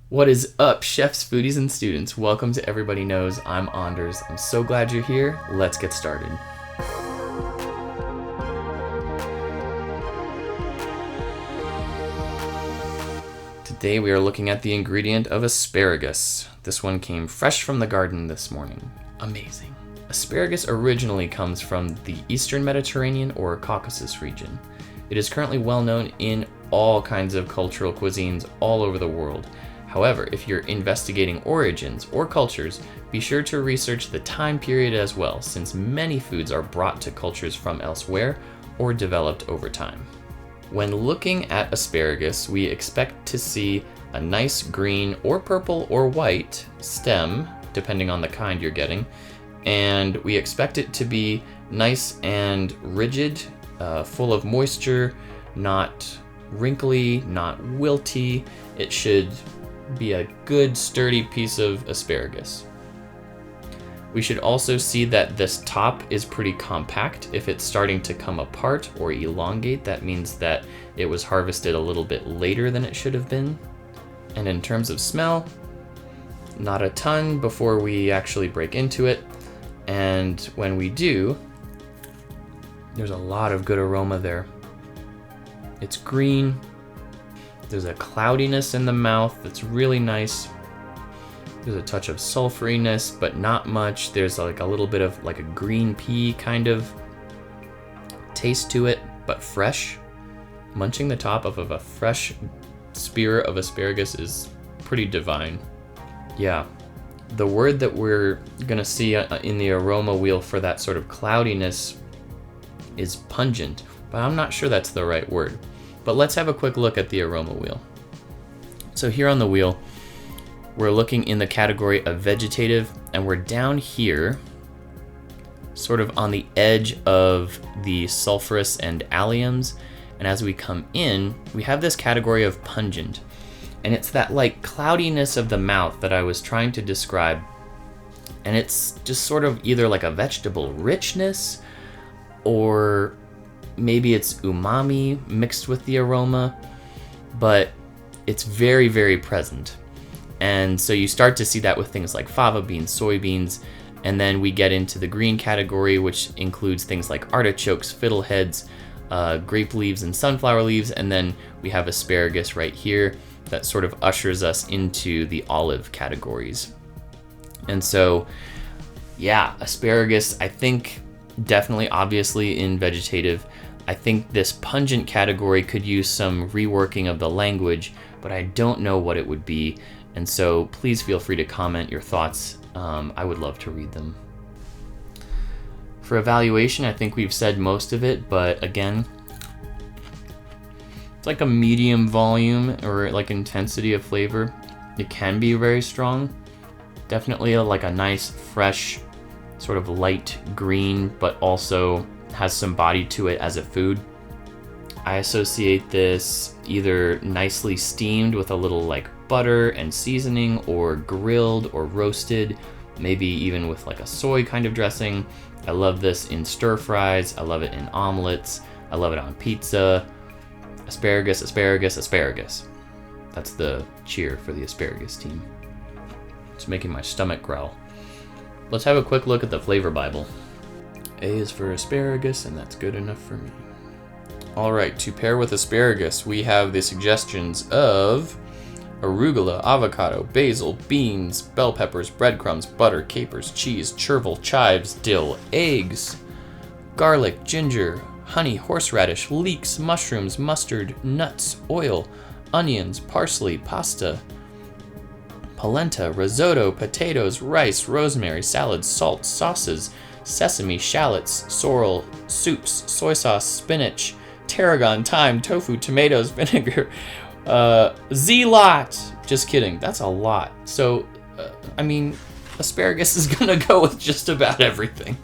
What is up, chefs, foodies, and students? Welcome to Everybody Knows. I'm Anders. I'm so glad you're here. Let's get started. Today we are looking at the ingredient of asparagus. This one came fresh from the garden this morning. Amazing. Asparagus originally comes from the Eastern Mediterranean or Caucasus region. It is currently well known in all kinds of cultural cuisines all over the world. However, if you're investigating origins or cultures, be sure to research the time period as well, since many foods are brought to cultures from elsewhere or developed over time. When looking at asparagus, we expect to see a nice green or purple or white stem, depending on the kind you're getting, and we expect it to be nice and rigid, full of moisture, not wrinkly, not wilty. It should be a good sturdy piece of asparagus. We should also see that this top is pretty compact. If it's starting to come apart or elongate, that means that it was harvested a little bit later than it should have been. And in terms of smell, not a ton before we actually break into it. And when we do, there's a lot of good aroma there. It's green. There's a cloudiness in the mouth that's really nice. There's a touch of sulfuriness, but not much. There's like a little bit of like a green pea kind of taste to it, but fresh. Munching the top of a fresh spear of asparagus is pretty divine. Yeah, the word that we're gonna see in the aroma wheel for that sort of cloudiness is pungent, but I'm not sure that's the right word. But let's have a quick look at the aroma wheel. So here on the wheel, we're looking in the category of vegetative, and we're down here, sort of on the edge of the sulfurous and alliums. And as we come in, we have this category of pungent. And it's that like cloudiness of the mouth that I was trying to describe. And it's just sort of either like a vegetable richness, or maybe it's umami mixed with the aroma, but it's very, very present. And so you start to see that with things like fava beans, soybeans, and then we get into the green category, which includes things like artichokes, fiddleheads, grape leaves, and sunflower leaves, and then we have asparagus right here that sort of ushers us into the olive categories. And so, yeah, asparagus, I think definitely obviously in vegetative. I think this pungent category could use some reworking of the language, but I don't know what it would be. And so please feel free to comment your thoughts. I would love to read them. For evaluation, I think we've said most of it, but again, it's like a medium volume or like intensity of flavor. It can be very strong. Definitely like a nice, fresh, sort of light green, but also has some body to it as a food. I associate this either nicely steamed with a little like butter and seasoning, or grilled or roasted, maybe even with like a soy kind of dressing. I love this in stir fries. I love it in omelets. I love it on pizza. Asparagus, asparagus, asparagus. That's the cheer for the asparagus team. It's making my stomach growl. Let's have a quick look at the flavor Bible. A is for asparagus, and that's good enough for me. All right, to pair with asparagus, we have the suggestions of arugula, avocado, basil, beans, bell peppers, breadcrumbs, butter, capers, cheese, chervil, chives, dill, eggs, garlic, ginger, honey, horseradish, leeks, mushrooms, mustard, nuts, oil, onions, parsley, pasta, polenta, risotto, potatoes, rice, rosemary, salad, salt, sauces, sesame, shallots, sorrel, soups, soy sauce, spinach, tarragon, thyme, tofu, tomatoes, vinegar, Z-lot. Just kidding, that's a lot. So, I mean, asparagus is gonna go with just about everything.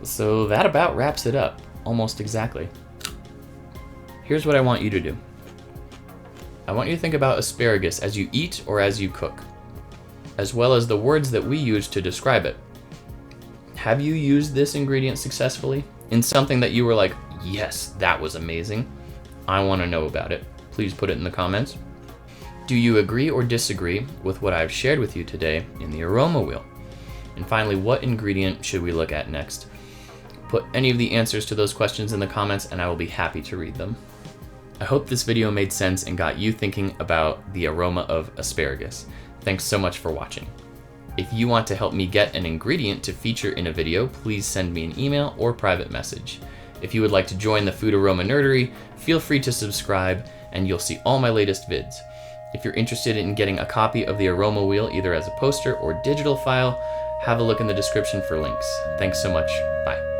So that about wraps it up, almost exactly. Here's what I want you to do. I want you to think about asparagus as you eat or as you cook, as well as the words that we use to describe it. Have you used this ingredient successfully in something that you were like, yes, that was amazing? I want to know about it. Please put it in the comments. Do you agree or disagree with what I've shared with you today in the Aroma Wheel? And finally, what ingredient should we look at next? Put any of the answers to those questions in the comments and I will be happy to read them. I hope this video made sense and got you thinking about the aroma of asparagus. Thanks so much for watching. If you want to help me get an ingredient to feature in a video, please send me an email or private message. If you would like to join the Food Aroma Nerdery, feel free to subscribe and you'll see all my latest vids. If you're interested in getting a copy of the Aroma Wheel either as a poster or digital file, have a look in the description for links. Thanks so much. Bye.